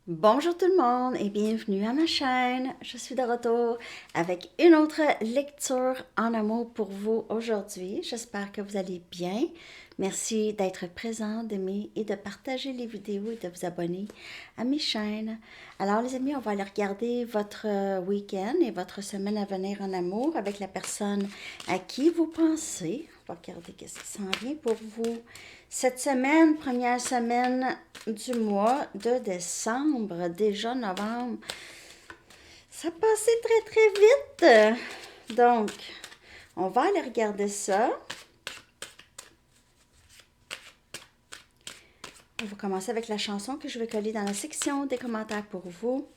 Bonjour tout le monde et bienvenue à ma chaîne. Je suis de retour avec une autre lecture en amour pour vous aujourd'hui. J'espère que vous allez bien. Merci d'être présent, d'aimer et de partager les vidéos et de vous abonner à mes chaînes. Alors les amis, on va aller regarder votre week-end et votre semaine à venir en amour avec la personne à qui vous pensez. On va regarder qu'est-ce qui s'en vient pour vous. Cette semaine, première semaine du mois de décembre, déjà novembre, ça passait très très vite. Donc, on va aller regarder ça. On va commencer avec la chanson que je vais coller dans la section des commentaires pour vous.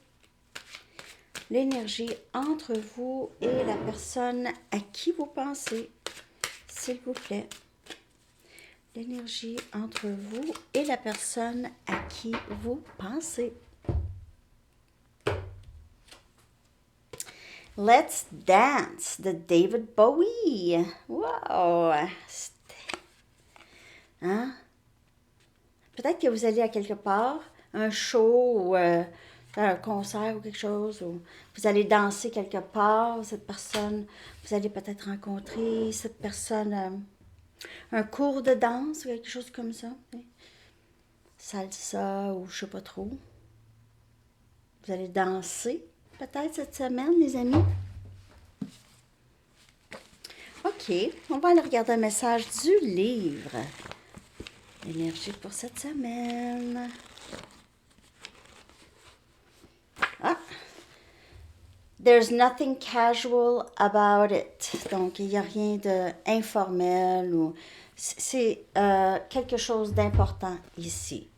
L'énergie entre vous et la personne à qui vous pensez, s'il vous plaît. L'énergie entre vous et la personne à qui vous pensez. Let's Dance de David Bowie. Wow! Hein? Peut-être que vous allez à quelque part, un show ou un concert ou quelque chose, ou vous allez danser quelque part, cette personne, vous allez peut-être rencontrer cette personne, un cours de danse ou quelque chose comme ça. Hein? Salsa ou je sais pas trop. Vous allez danser peut-être cette semaine, les amis. OK, on va aller regarder un message du livre. L'énergie pour cette semaine. Ah! There's nothing casual about it. Donc, il n'y a rien d'informel ou... C'est quelque chose d'important ici.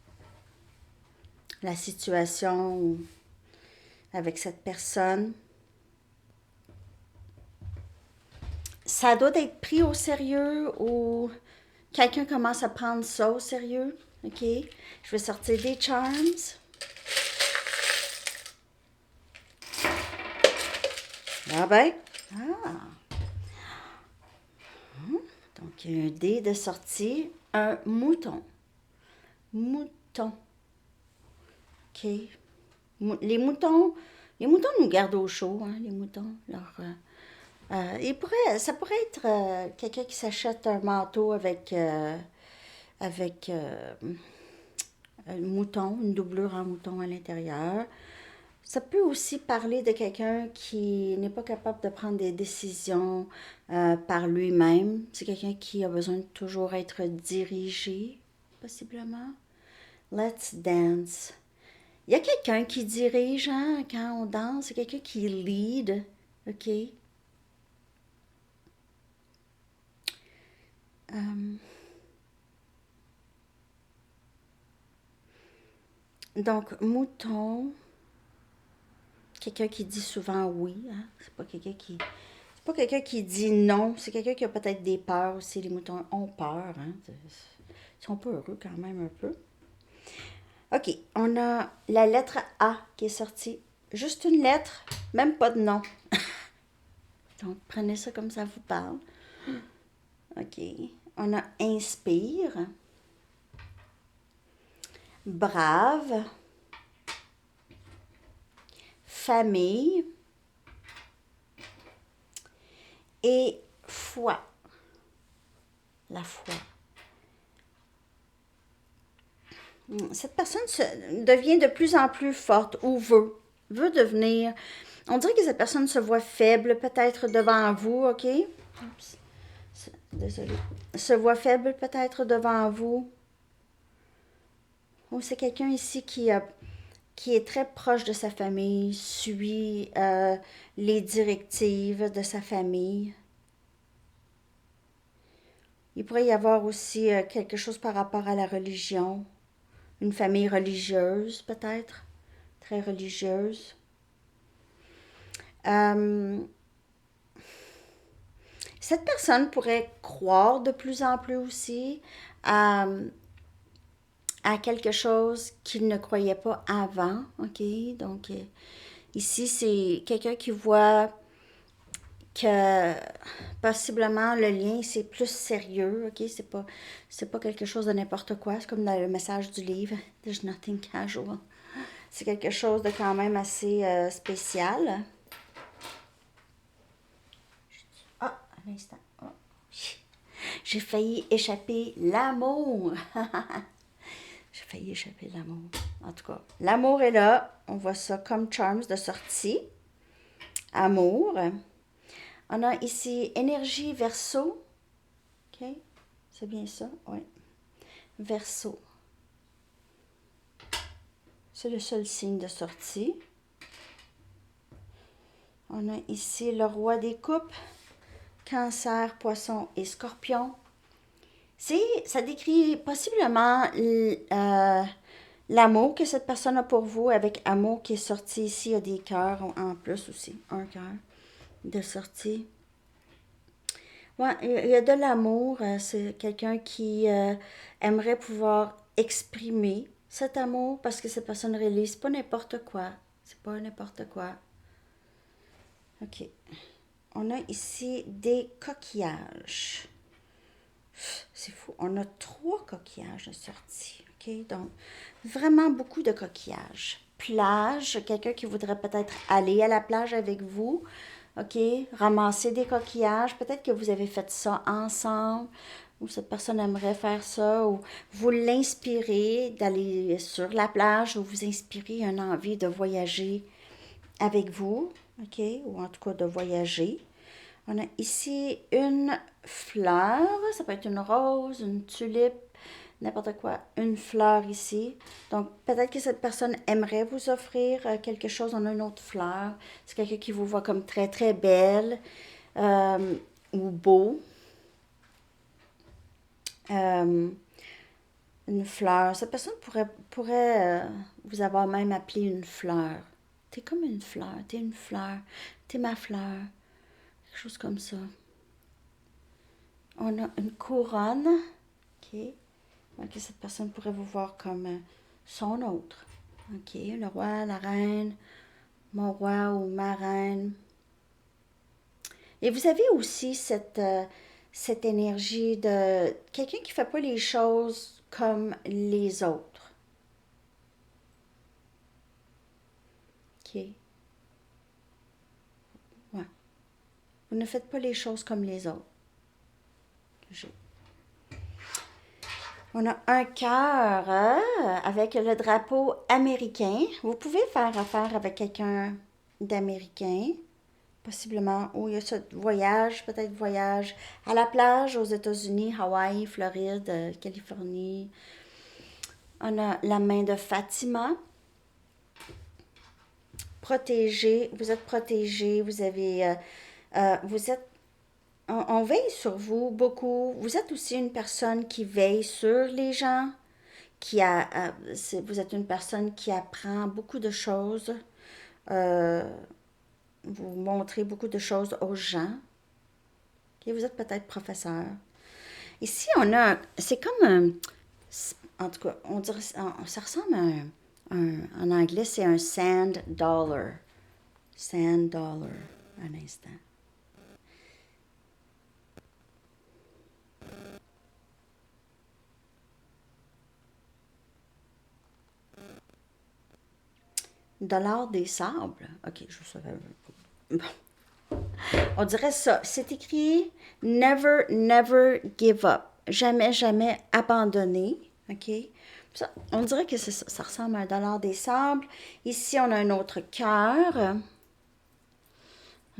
La situation avec cette personne. Ça doit être pris au sérieux ou quelqu'un commence à prendre ça au sérieux. OK? Je vais sortir des charms. Ah ben. Ah. Donc, il y a un dé de sortie. Un mouton. Mouton. OK. Les moutons nous gardent au chaud, hein, les moutons. Ça pourrait être quelqu'un qui s'achète un manteau avec un mouton, une doublure en mouton à l'intérieur. Ça peut aussi parler de quelqu'un qui n'est pas capable de prendre des décisions par lui-même. C'est quelqu'un qui a besoin de toujours être dirigé, possiblement. Let's dance. Il y a quelqu'un qui dirige, hein, quand on danse. C'est quelqu'un qui lead. OK? Donc, mouton. Quelqu'un qui dit souvent oui. Hein? C'est pas quelqu'un qui dit non. C'est quelqu'un qui a peut-être des peurs aussi. Les moutons ont peur. Hein? Ils sont pas heureux quand même un peu. OK, on a la lettre A qui est sortie. Juste une lettre, même pas de nom. Donc, prenez ça comme ça vous parle. OK. On a inspire. Brave. Famille. Et foi. La foi. Cette personne devient de plus en plus forte ou veut devenir. On dirait que cette personne se voit faible peut-être devant vous, OK? Oups. Désolée. Se voit faible peut-être devant vous. Ou c'est quelqu'un ici qui est très proche de sa famille, suit les directives de sa famille. Il pourrait y avoir aussi quelque chose par rapport à la religion. Une famille religieuse, peut-être. Très religieuse. Cette personne pourrait croire de plus en plus aussi à quelque chose qu'il ne croyait pas avant. OK? Donc, ici, c'est quelqu'un qui voit que possiblement le lien c'est plus sérieux, ok, c'est pas quelque chose de n'importe quoi, c'est comme dans le message du livre, there's nothing casual. C'est quelque chose de quand même assez spécial. Ah, un instant. Oh. J'ai failli échapper l'amour. J'ai failli échapper l'amour. En tout cas, l'amour est là. On voit ça comme charms de sortie. Amour. On a ici énergie verso. OK? C'est bien ça? Oui. Verso. C'est le seul signe de sortie. On a ici le roi des coupes. Cancer, poisson et scorpion. Ça décrit possiblement l'amour que cette personne a pour vous, avec amour qui est sorti ici. Il y a des cœurs en plus aussi. Un cœur de sortie. Ouais, il y a de l'amour. C'est quelqu'un qui aimerait pouvoir exprimer cet amour parce que cette personne réalise pas n'importe quoi. C'est pas n'importe quoi. OK. On a ici des coquillages. C'est fou. On a 3 coquillages de sortie. OK? Donc, vraiment beaucoup de coquillages. Plage, quelqu'un qui voudrait peut-être aller à la plage avec vous. OK? Ramasser des coquillages. Peut-être que vous avez fait ça ensemble, ou cette personne aimerait faire ça, ou vous l'inspirez d'aller sur la plage, ou vous inspirez une envie de voyager avec vous. OK? Ou en tout cas de voyager. On a ici une fleur, ça peut être une rose, une tulipe, n'importe quoi, une fleur ici. Donc peut-être que cette personne aimerait vous offrir quelque chose. On a une autre fleur. C'est quelqu'un qui vous voit comme très très belle euh, ou beau. Euh, une fleur. Cette personne pourrait vous avoir même appelé une fleur. T'es comme une fleur, t'es une fleur, t'es ma fleur. Quelque chose comme ça. On a une couronne. OK. Donc, cette personne pourrait vous voir comme son autre. OK. Le roi, la reine, mon roi ou ma reine. Et vous avez aussi cette énergie de quelqu'un qui ne fait pas les choses comme les autres. OK. Ouais. Vous ne faites pas les choses comme les autres. On a un cœur avec le drapeau américain. Vous pouvez faire affaire avec quelqu'un d'américain, possiblement. Où il y a ce voyage, peut-être voyage à la plage aux États-Unis, Hawaï, Floride, Californie. On a la main de Fatima. Protégé, vous êtes protégé, vous êtes on veille sur vous beaucoup. Vous êtes aussi une personne qui veille sur les gens, vous êtes une personne qui apprend beaucoup de choses. Euh, vous montrez beaucoup de choses aux gens. Ok, vous êtes peut-être professeur. Ici, c'est comme en tout cas, on dirait, ça ressemble à en anglais, c'est un sand dollar. Sand dollar. Un instant. Dollar des sables. Ok, je savais. Bon. On dirait ça. C'est écrit Never, never give up. Jamais, jamais abandonner. OK? Ça, on dirait que c'est ça. Ça ressemble à un dollar des sables. Ici, on a un autre cœur. Un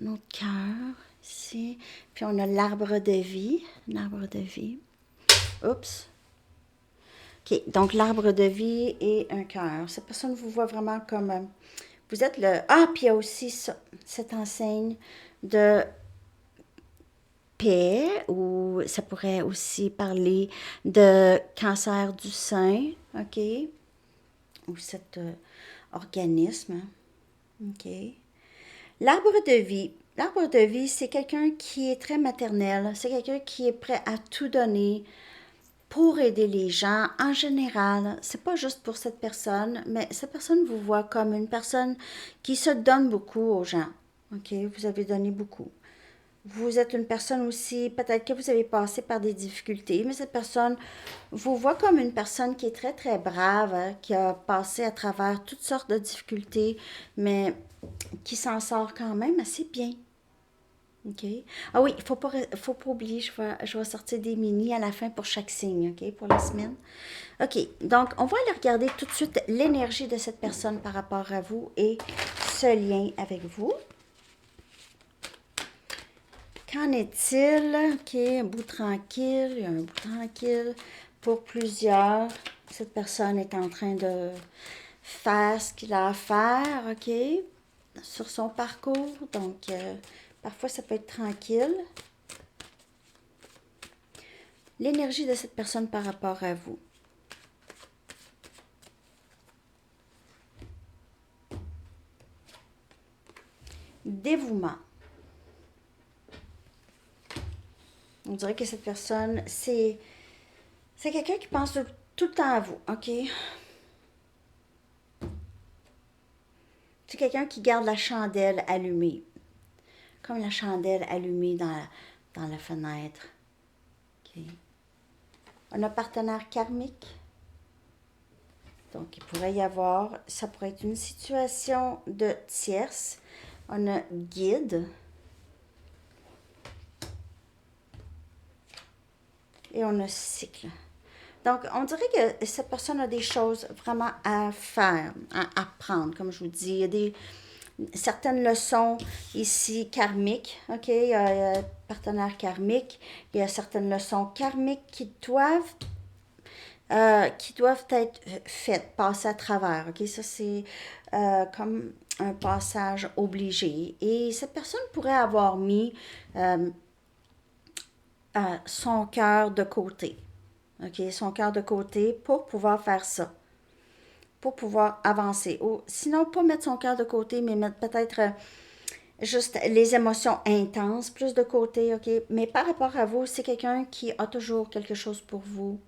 autre cœur. Ici. Puis on a l'arbre de vie. L'arbre de vie. Oups. OK. Donc, l'arbre de vie et un cœur. Cette personne vous voit vraiment comme. Vous êtes le. Ah, puis il y a aussi ça, cette enseigne de paix, ou ça pourrait aussi parler de cancer du sein, OK? Ou cet organisme, OK? L'arbre de vie. L'arbre de vie, c'est quelqu'un qui est très maternel, c'est quelqu'un qui est prêt à tout donner pour aider les gens en général. C'est pas juste pour cette personne, mais cette personne vous voit comme une personne qui se donne beaucoup aux gens, OK? Vous avez donné beaucoup. Vous êtes une personne aussi, peut-être que vous avez passé par des difficultés, mais cette personne vous voit comme une personne qui est très, très brave, hein, qui a passé à travers toutes sortes de difficultés, mais qui s'en sort quand même assez bien. OK. Ah oui, faut pas oublier, je vais sortir des mini à la fin pour chaque signe, OK, pour la semaine. OK, donc on va aller regarder tout de suite l'énergie de cette personne par rapport à vous et ce lien avec vous. Qu'en est-il? OK, un bout tranquille, il y a un bout tranquille pour plusieurs. Cette personne est en train de faire ce qu'il a à faire, OK, sur son parcours. Donc, parfois, ça peut être tranquille. L'énergie de cette personne par rapport à vous. Dévouement. On dirait que cette personne, c'est quelqu'un qui pense tout le temps à vous, OK? C'est quelqu'un qui garde la chandelle allumée, comme la chandelle allumée dans la fenêtre. OK? On a un partenaire karmique. Donc, il pourrait y avoir, ça pourrait être une situation de tierce. On a guide. Et on a cycle. Donc, on dirait que cette personne a des choses vraiment à faire, à apprendre, comme je vous dis. Il y a certaines leçons ici karmiques, OK? Il y a un partenaire karmique. Il y a certaines leçons karmiques qui doivent être faites, passées à travers, OK? Ça, c'est comme un passage obligé. Et cette personne pourrait avoir mis son cœur de côté. OK, son cœur de côté pour pouvoir faire ça, pour pouvoir avancer. Ou sinon, pas mettre son cœur de côté, mais mettre peut-être juste les émotions intenses plus de côté, OK? Mais par rapport à vous, c'est quelqu'un qui a toujours quelque chose pour vous.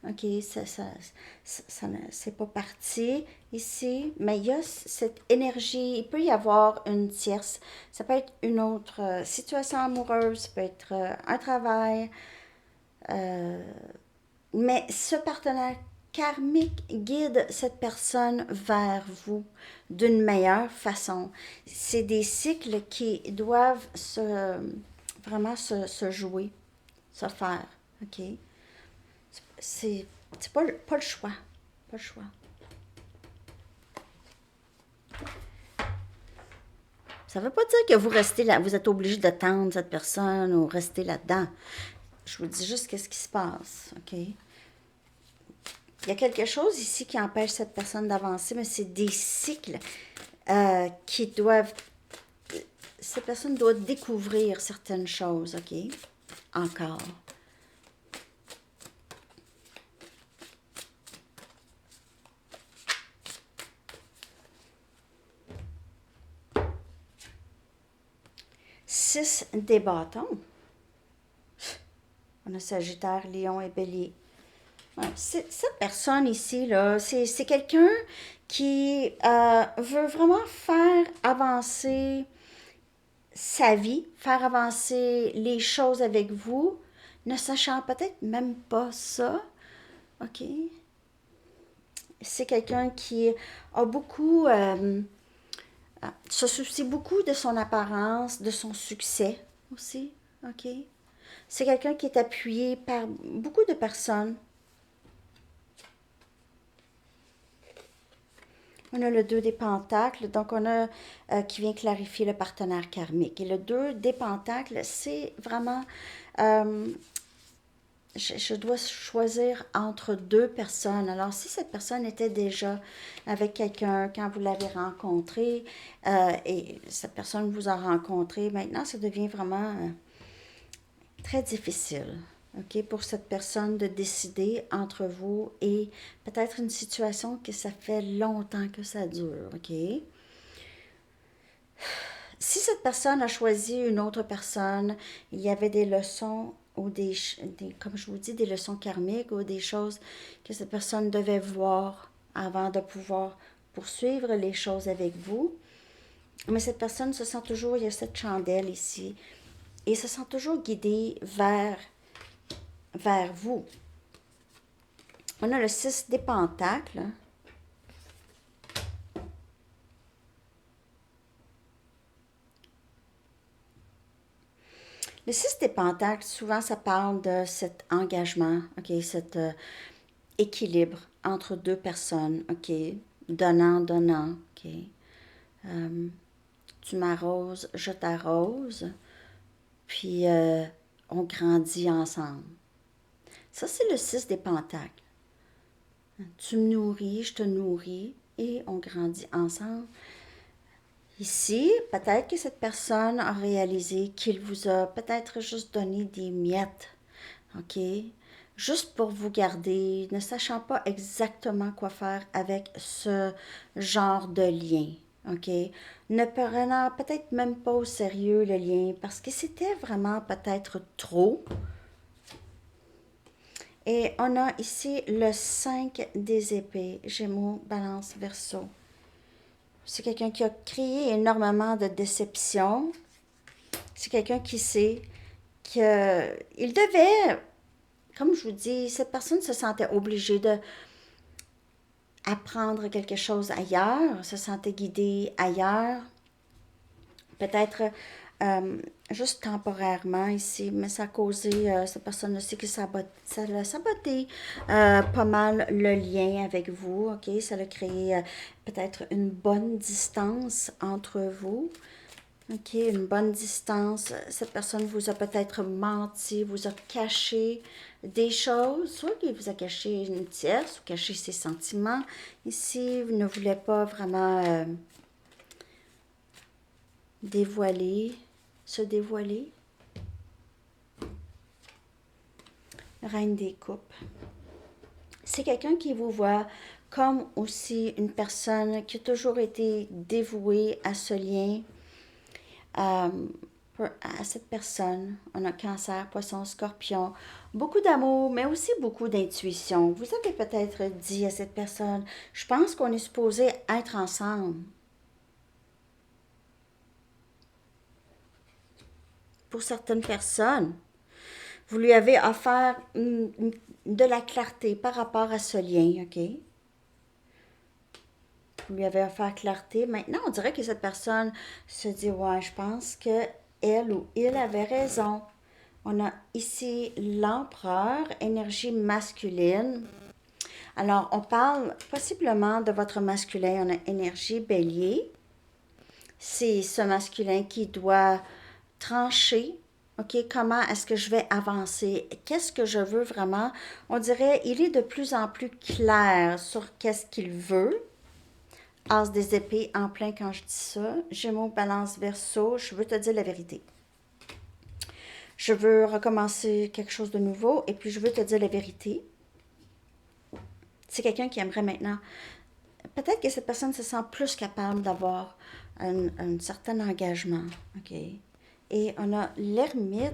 OK, c'est pas parti ici, mais il y a cette énergie. Il peut y avoir une tierce. Ça peut être une autre situation amoureuse, ça peut être un travail. euh, mais ce partenaire karmique guide cette personne vers vous d'une meilleure façon. C'est des cycles qui doivent vraiment se jouer, se faire. OK? C'est pas le choix. Pas le choix. Ça ne veut pas dire que vous restez là, vous êtes obligé d'attendre cette personne ou rester là-dedans. Je vous dis juste qu'est-ce qui se passe. OK? Il y a quelque chose ici qui empêche cette personne d'avancer, mais c'est des cycles qui doivent... Cette personne doit découvrir certaines choses, OK? Encore. Six des bâtons. On a Sagittaire, Lion et Bélier. Ouais, cette personne ici, là, c'est quelqu'un qui veut vraiment faire avancer sa vie, faire avancer les choses avec vous, ne sachant peut-être même pas ça. OK? C'est quelqu'un qui a beaucoup, se soucie beaucoup de son apparence, de son succès aussi. OK? C'est quelqu'un qui est appuyé par beaucoup de personnes. On a le 2 des pentacles, donc on a qui vient clarifier le partenaire karmique. Et le 2 des pentacles, c'est vraiment, euh, je dois choisir entre deux personnes. Alors, si cette personne était déjà avec quelqu'un quand vous l'avez rencontré et cette personne vous a rencontré, maintenant, ça devient vraiment très difficile. OK, pour cette personne de décider entre vous et peut-être une situation que ça fait longtemps que ça dure. OK? Si cette personne a choisi une autre personne, il y avait des leçons ou comme je vous dis, des leçons karmiques ou des choses que cette personne devait voir avant de pouvoir poursuivre les choses avec vous. Mais cette personne se sent toujours, il y a cette chandelle ici. et se sent toujours guidé vers vous. On a le 6 des pentacles. Le 6 des pentacles, souvent, ça parle de cet engagement, OK, cet équilibre entre deux personnes, OK, donnant, OK. Tu m'arroses, je t'arrose, puis on grandit ensemble. Ça, c'est le 6 des pentacles. Tu me nourris, je te nourris, et on grandit ensemble. Ici, peut-être que cette personne a réalisé qu'il vous a peut-être juste donné des miettes, OK? Juste pour vous garder, ne sachant pas exactement quoi faire avec ce genre de lien, OK? Ne prenant peut-être même pas au sérieux le lien parce que c'était vraiment peut-être trop. Et on a ici le 5 des épées, Gémeaux, Balance, Verseau. C'est quelqu'un qui a créé énormément de déceptions. C'est quelqu'un qui sait qu'il devait, comme je vous dis, cette personne se sentait obligée de apprendre quelque chose ailleurs, se sentait guidée ailleurs. Peut-être juste temporairement ici, mais ça a causé, cette personne aussi, que ça a saboté pas mal le lien avec vous, ok? Ça a créé peut-être une bonne distance entre vous, ok? Une bonne distance. Cette personne vous a peut-être menti, vous a caché des choses, soit qu'il vous a caché une tierce ou caché ses sentiments. Ici, vous ne voulez pas vraiment se dévoiler. Reine des coupes. C'est quelqu'un qui vous voit comme aussi une personne qui a toujours été dévouée à ce lien, à cette personne. On a Cancer, Poisson, Scorpion. Beaucoup d'amour, mais aussi beaucoup d'intuition. Vous avez peut-être dit à cette personne, je pense qu'on est supposé être ensemble. Pour certaines personnes, vous lui avez offert de la clarté par rapport à ce lien, OK? Vous lui avez offert clarté. Maintenant, on dirait que cette personne se dit, ouais, je pense que elle ou il avait raison. On a ici l'empereur, énergie masculine. Alors, on parle possiblement de votre masculin. On a énergie bélier. C'est ce masculin qui doit trancher. OK, comment est-ce que je vais avancer? Qu'est-ce que je veux vraiment? On dirait, il est de plus en plus clair sur qu'est-ce qu'il veut. As des épées en plein quand je dis ça. Gémeaux, Balance, Verseau, je veux te dire la vérité. Je veux recommencer quelque chose de nouveau et puis je veux te dire la vérité. C'est quelqu'un qui aimerait maintenant. Peut-être que cette personne se sent plus capable d'avoir un certain engagement. OK? Et on a l'ermite,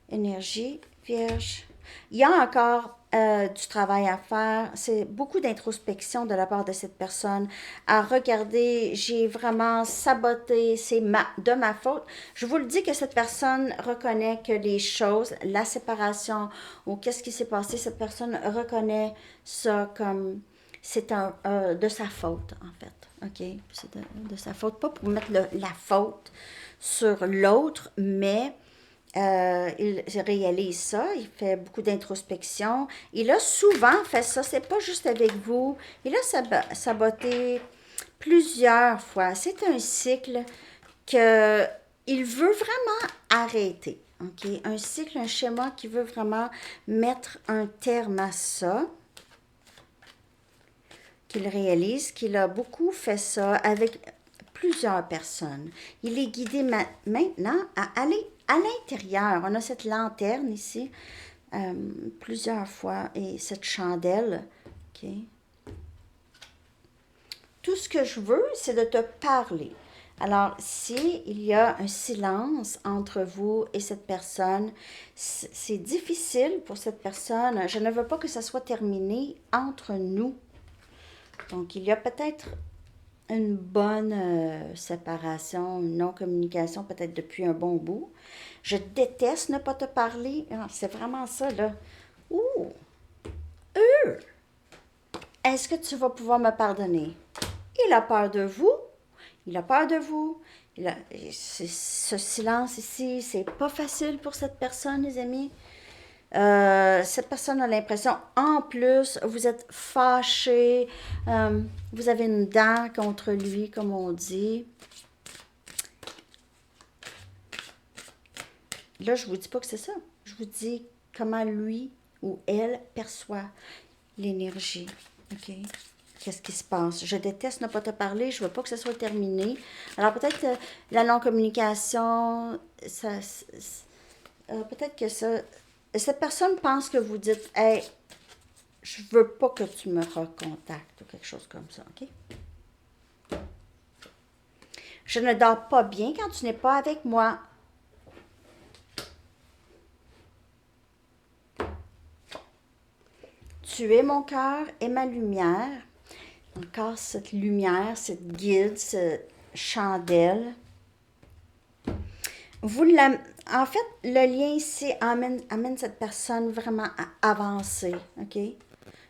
énergie, vierge. Il y a encore du travail à faire. C'est beaucoup d'introspection de la part de cette personne. À regarder, j'ai vraiment saboté, c'est de ma faute. Je vous le dis que cette personne reconnaît que les choses, la séparation ou qu'est-ce qui s'est passé, cette personne reconnaît ça comme c'est de sa faute, en fait. OK? C'est de sa faute. Pas pour mettre la faute sur l'autre, mais il réalise ça, il fait beaucoup d'introspection. Il a souvent fait ça, c'est pas juste avec vous. Il a saboté plusieurs fois. C'est un cycle que il veut vraiment arrêter. OK? Un cycle, un schéma qui veut vraiment mettre un terme à ça. Qu'il réalise qu'il a beaucoup fait ça avec plusieurs personnes. Il est guidé maintenant à aller à l'intérieur. On a cette lanterne ici plusieurs fois et cette chandelle. OK. Tout ce que je veux, c'est de te parler. Alors, si il y a un silence entre vous et cette personne, c'est difficile pour cette personne. Je ne veux pas que ça soit terminé entre nous. Donc, il y a peut-être une bonne séparation, une non-communication, peut-être depuis un bon bout. Je déteste ne pas te parler. Ah, c'est vraiment ça, là. Ouh! Est-ce que tu vas pouvoir me pardonner? Il a peur de vous. Il a peur de vous. Ce silence ici, c'est pas facile pour cette personne, les amis. Cette personne a l'impression, en plus, vous êtes fâché, vous avez une dent contre lui, comme on dit. Là, je vous dis pas que c'est ça. Je vous dis comment lui ou elle perçoit l'énergie. OK? Qu'est-ce qui se passe? Je déteste ne pas te parler. Je veux pas que ce soit terminé. Alors, peut-être la non-communication, peut-être que ça. Cette personne pense que vous dites, hey, je veux pas que tu me recontactes ou quelque chose comme ça, OK? Je ne dors pas bien quand tu n'es pas avec moi. Tu es mon cœur et ma lumière. Encore cette lumière, cette guide, cette chandelle. Vous en fait, le lien ici amène cette personne vraiment à avancer, OK?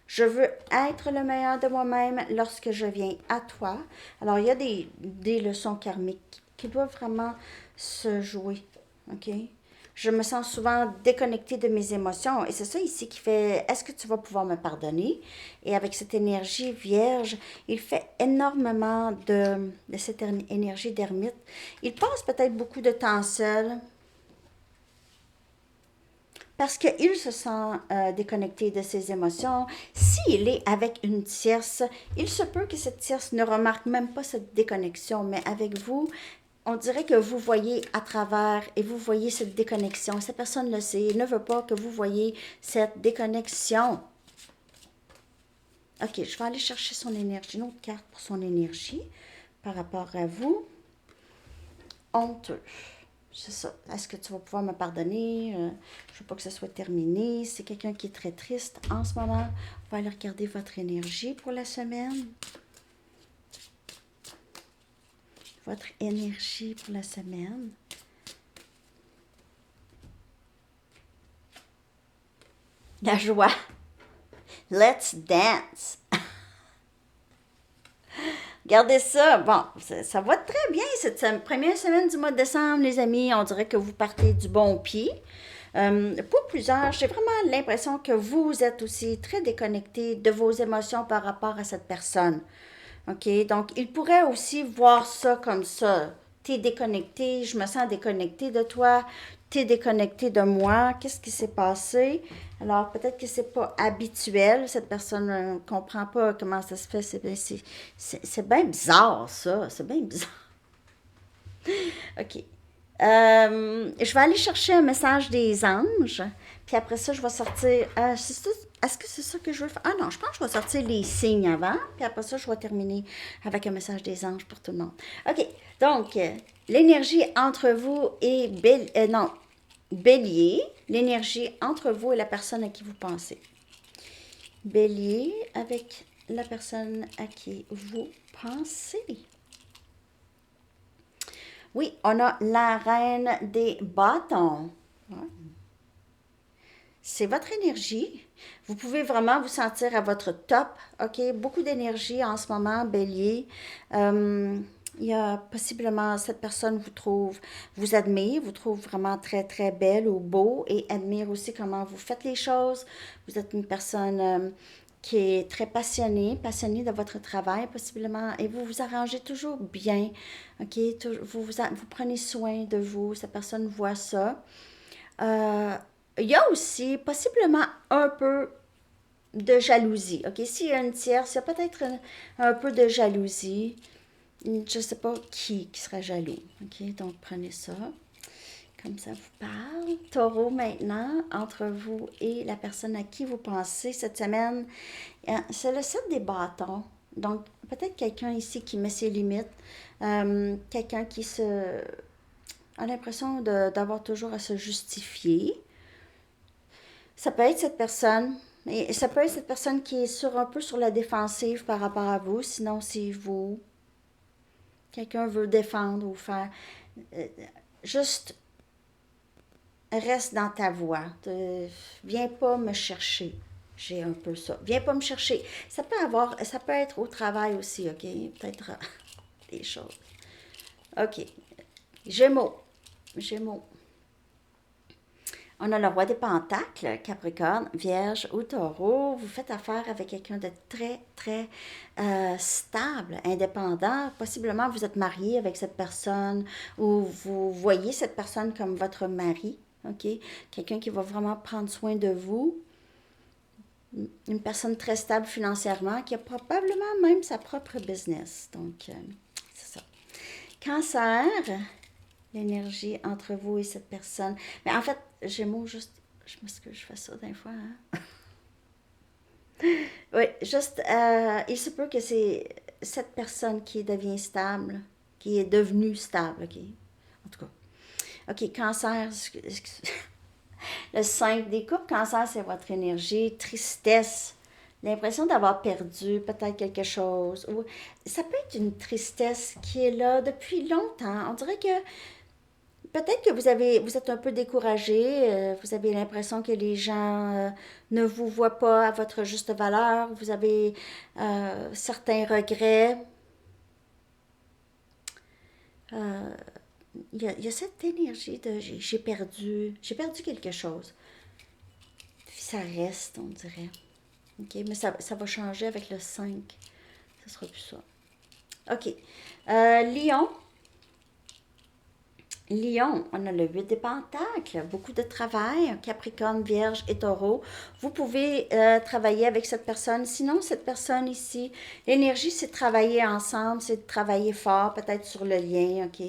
Je veux être le meilleur de moi-même lorsque je viens à toi. Alors, il y a des leçons karmiques qui doivent vraiment se jouer, OK? Je me sens souvent déconnectée de mes émotions et c'est ça ici qui fait, est-ce que tu vas pouvoir me pardonner? Et avec cette énergie vierge, il fait énormément de cette énergie d'ermite. Il passe peut-être beaucoup de temps seul, parce qu'il se sent déconnecté de ses émotions. S'il est avec une tierce, il se peut que cette tierce ne remarque même pas cette déconnexion, mais avec vous, on dirait que vous voyez à travers et vous voyez cette déconnexion. Cette personne le sait, il ne veut pas que vous voyez cette déconnexion. Ok, je vais aller chercher son énergie, une autre carte pour son énergie par rapport à vous. Honteux. C'est ça. Est-ce que tu vas pouvoir me pardonner? Je ne veux pas que ce soit terminé. C'est quelqu'un qui est très triste en ce moment. On va aller regarder votre énergie pour la semaine. Votre énergie pour la semaine. La joie. Let's dance. Regardez ça. Bon, ça va très bien cette première semaine du mois de décembre, les amis. On dirait que vous partez du bon pied. Pour plusieurs, j'ai vraiment l'impression que vous êtes aussi très déconnecté de vos émotions par rapport à cette personne. OK? Donc, il pourrait aussi voir ça comme ça. T'es déconnecté, je me sens déconnecté de toi, t'es déconnecté de moi, qu'est-ce qui s'est passé? Alors, peut-être que c'est pas habituel, cette personne ne comprend pas comment ça se fait, c'est bien bizarre, ça, c'est bien bizarre. OK. Je vais aller chercher un message des anges. Puis après ça, je vais sortir. Est-ce que c'est ça que je veux faire? Ah non, je pense que je vais sortir les signes avant. Puis après ça, je vais terminer avec un message des anges pour tout le monde. OK. Donc, l'énergie entre vous et non, Bélier. L'énergie entre vous et la personne à qui vous pensez. Bélier avec la personne à qui vous pensez. Oui, on a la reine des bâtons. Ouais. C'est votre énergie. Vous pouvez vraiment vous sentir à votre top. OK? Beaucoup d'énergie en ce moment, Bélier. Il y a possiblement cette personne vous admire, vous trouve vraiment très, très belle ou beau et admire aussi comment vous faites les choses. Vous êtes une personne qui est très passionnée de votre travail possiblement et vous vous arrangez toujours bien. OK? Vous prenez soin de vous. Cette personne voit ça. Euh, il y a aussi possiblement un peu de jalousie. OK? S'il y a une tierce, il y a peut-être un peu de jalousie. Je ne sais pas qui sera jaloux. OK? Donc, prenez ça. Comme ça vous parle. Taureau maintenant, entre vous et la personne à qui vous pensez cette semaine. C'est le 7 des bâtons. Donc, peut-être quelqu'un ici qui met ses limites. Quelqu'un qui a l'impression d'avoir toujours à se justifier. Ça peut être cette personne. Et ça peut être cette personne qui est un peu sur la défensive par rapport à vous. Sinon, c'est vous. quelqu'un veut défendre ou faire... juste reste dans ta voie. Viens pas me chercher. J'ai un peu ça. Viens pas me chercher. Ça peut être au travail aussi, OK? Peut-être des choses. OK. Gémeaux. Gémeaux. On a le roi des pentacles, Capricorne, Vierge ou Taureau. Vous faites affaire avec quelqu'un de très, très stable, indépendant. Possiblement, vous êtes marié avec cette personne ou vous voyez cette personne comme votre mari. OK? Quelqu'un qui va vraiment prendre soin de vous. Une personne très stable financièrement qui a probablement même sa propre business. Donc, c'est ça. Cancer, l'énergie entre vous et cette personne. Mais en fait, Gémeaux, juste, je m'excuse, je fais ça des fois, hein? Oui, juste, il se peut que c'est cette personne qui devient stable, qui est devenue stable, OK? En tout cas. OK, cancer, le 5 des coupes, cancer, c'est votre énergie, tristesse, l'impression d'avoir perdu peut-être quelque chose. Ou ça peut être une tristesse qui est là depuis longtemps. On dirait que peut-être que vous êtes un peu découragé, vous avez l'impression que les gens ne vous voient pas à votre juste valeur, vous avez certains regrets. Euh, il y a cette énergie de j'ai perdu quelque chose. Puis ça reste, on dirait. OK, mais ça va changer avec le 5. Ce sera plus ça. OK. Lion. Lion, on a le 8 des pentacles, beaucoup de travail, Capricorne, Vierge et Taureau. Vous pouvez travailler avec cette personne. Sinon, cette personne ici, l'énergie, c'est de travailler ensemble, c'est de travailler fort, peut-être sur le lien, OK?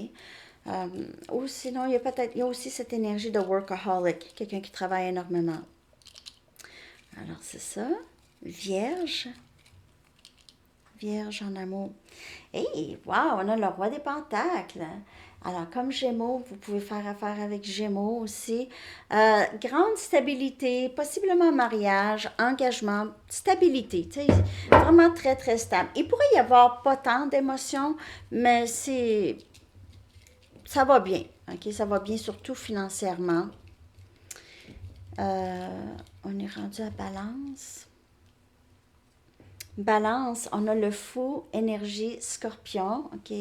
Ou sinon, il y a aussi cette énergie de workaholic, quelqu'un qui travaille énormément. Alors, c'est ça. Vierge. Vierge en amour. Hey, wow, on a le roi des pentacles. Alors, comme Gémeaux, vous pouvez faire affaire avec Gémeaux aussi. Grande stabilité, possiblement mariage, engagement, stabilité, tu sais, vraiment très, très stable. Il pourrait y avoir pas tant d'émotions, mais ça va bien, ok? Ça va bien, surtout financièrement. On est rendu à Balance. Balance, on a le fou, énergie, scorpion, OK?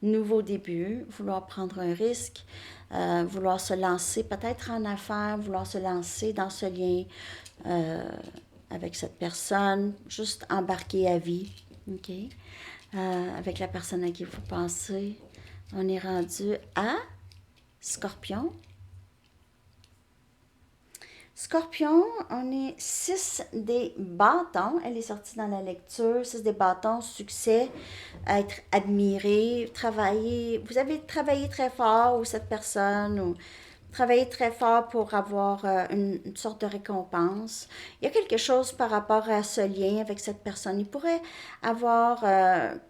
Nouveau début, vouloir prendre un risque, vouloir se lancer peut-être en affaires, vouloir se lancer dans ce lien avec cette personne, juste embarquer à vie, OK? Avec la personne à qui vous pensez. On est rendu à Scorpion. Scorpion, on est 6 des bâtons. Elle est sortie dans la lecture. 6 des bâtons, succès, être admiré, travailler. Vous avez travaillé très fort ou cette personne ou travaillé très fort pour avoir une sorte de récompense. Il y a quelque chose par rapport à ce lien avec cette personne. Il pourrait avoir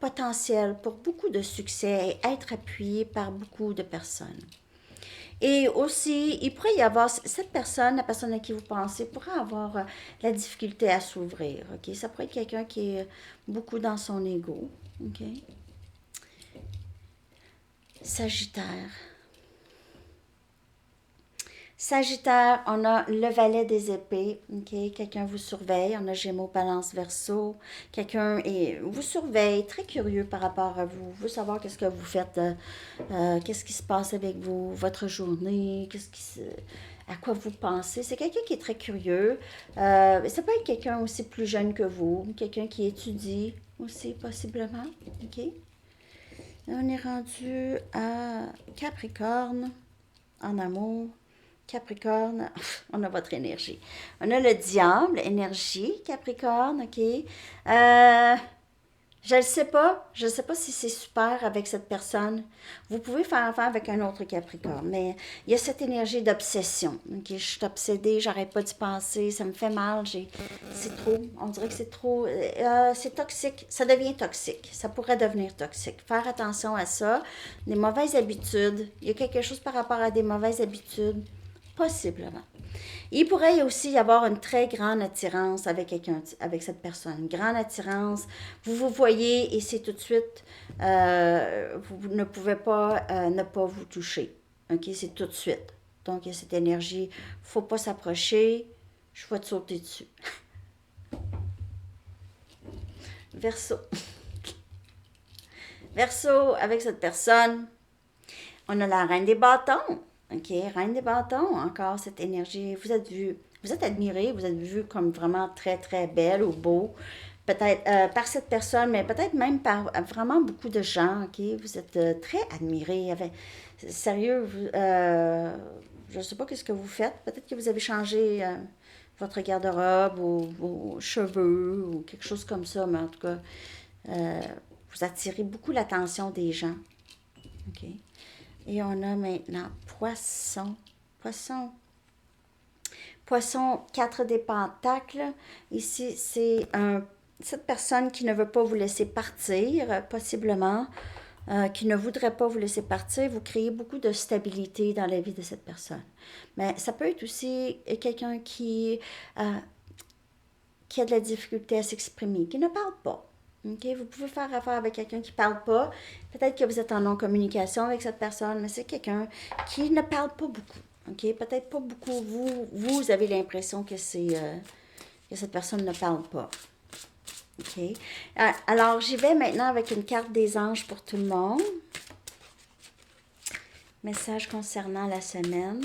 potentiel pour beaucoup de succès et être appuyé par beaucoup de personnes. Et aussi, il pourrait y avoir, cette personne, la personne à qui vous pensez, pourrait avoir la difficulté à s'ouvrir. OK? Ça pourrait être quelqu'un qui est beaucoup dans son ego. OK? Sagittaire. Sagittaire, on a le valet des épées, ok? Quelqu'un vous surveille, on a Gémeaux, Balance, Verseau. Quelqu'un vous surveille, très curieux par rapport à vous, veut savoir qu'est-ce que vous faites, qu'est-ce qui se passe avec vous, votre journée, à quoi vous pensez. C'est quelqu'un qui est très curieux. Ça peut être quelqu'un aussi plus jeune que vous, quelqu'un qui étudie aussi possiblement, ok? On est rendu à Capricorne, en amour. Capricorne, on a votre énergie. On a le diable, énergie, Capricorne, OK. Je ne sais pas. Je ne sais pas si c'est super avec cette personne. Vous pouvez faire affaire avec un autre Capricorne, mais il y a cette énergie d'obsession. OK, je suis obsédée, j'arrête pas d'y penser, ça me fait mal, c'est trop. On dirait que c'est trop. C'est toxique. Ça devient toxique. Ça pourrait devenir toxique. Faire attention à ça. Des mauvaises habitudes. Il y a quelque chose par rapport à des mauvaises habitudes. Possiblement. Il pourrait aussi y avoir une très grande attirance avec quelqu'un, avec cette personne. Une grande attirance. Vous vous voyez et c'est tout de suite, vous ne pouvez pas ne pas vous toucher. OK? C'est tout de suite. Donc, il y a cette énergie. Faut pas s'approcher. Je vais te sauter dessus. Verseau. Verseau, avec cette personne, on a la reine des bâtons. OK, reine des bâtons, encore cette énergie. Vous êtes admiré, vous êtes vu comme vraiment très, très belle ou beau. Peut-être par cette personne, mais peut-être même par vraiment beaucoup de gens. OK, vous êtes très admiré. Sérieux, je ne sais pas qu'est-ce que vous faites. Peut-être que vous avez changé votre garde-robe ou vos cheveux ou quelque chose comme ça, mais en tout cas, euh, vous attirez beaucoup l'attention des gens. OK. Et on a maintenant poisson. Poisson. Poisson, 4 des pentacles. Ici, c'est cette personne qui ne veut pas vous laisser partir, possiblement, qui ne voudrait pas vous laisser partir. Vous créez beaucoup de stabilité dans la vie de cette personne. Mais ça peut être aussi quelqu'un qui a de la difficulté à s'exprimer, qui ne parle pas. Okay? Vous pouvez faire affaire avec quelqu'un qui ne parle pas. Peut-être que vous êtes en non-communication avec cette personne, mais c'est quelqu'un qui ne parle pas beaucoup. Okay? Peut-être pas beaucoup. Vous avez l'impression que que cette personne ne parle pas. Okay? Alors, j'y vais maintenant avec une carte des anges pour tout le monde. Message concernant la semaine.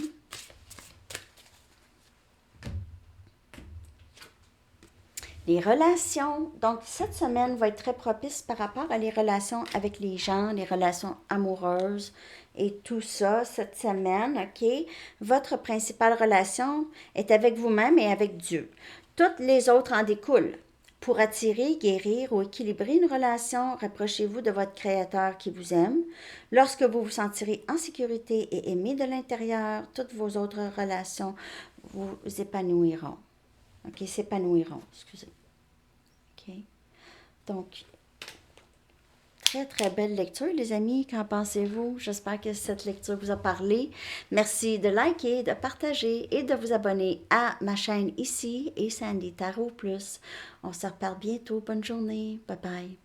Les relations. Donc, cette semaine va être très propice par rapport à les relations avec les gens, les relations amoureuses et tout ça cette semaine, OK? Votre principale relation est avec vous-même et avec Dieu. Toutes les autres en découlent. Pour attirer, guérir ou équilibrer une relation, rapprochez-vous de votre Créateur qui vous aime. Lorsque vous vous sentirez en sécurité et aimé de l'intérieur, toutes vos autres relations vous épanouiront. OK, s'épanouiront, excusez. OK. Donc, très, très belle lecture, les amis. Qu'en pensez-vous? J'espère que cette lecture vous a parlé. Merci de liker, de partager et de vous abonner à ma chaîne ici et Sandy Tarot Plus. On se reparle bientôt. Bonne journée. Bye bye.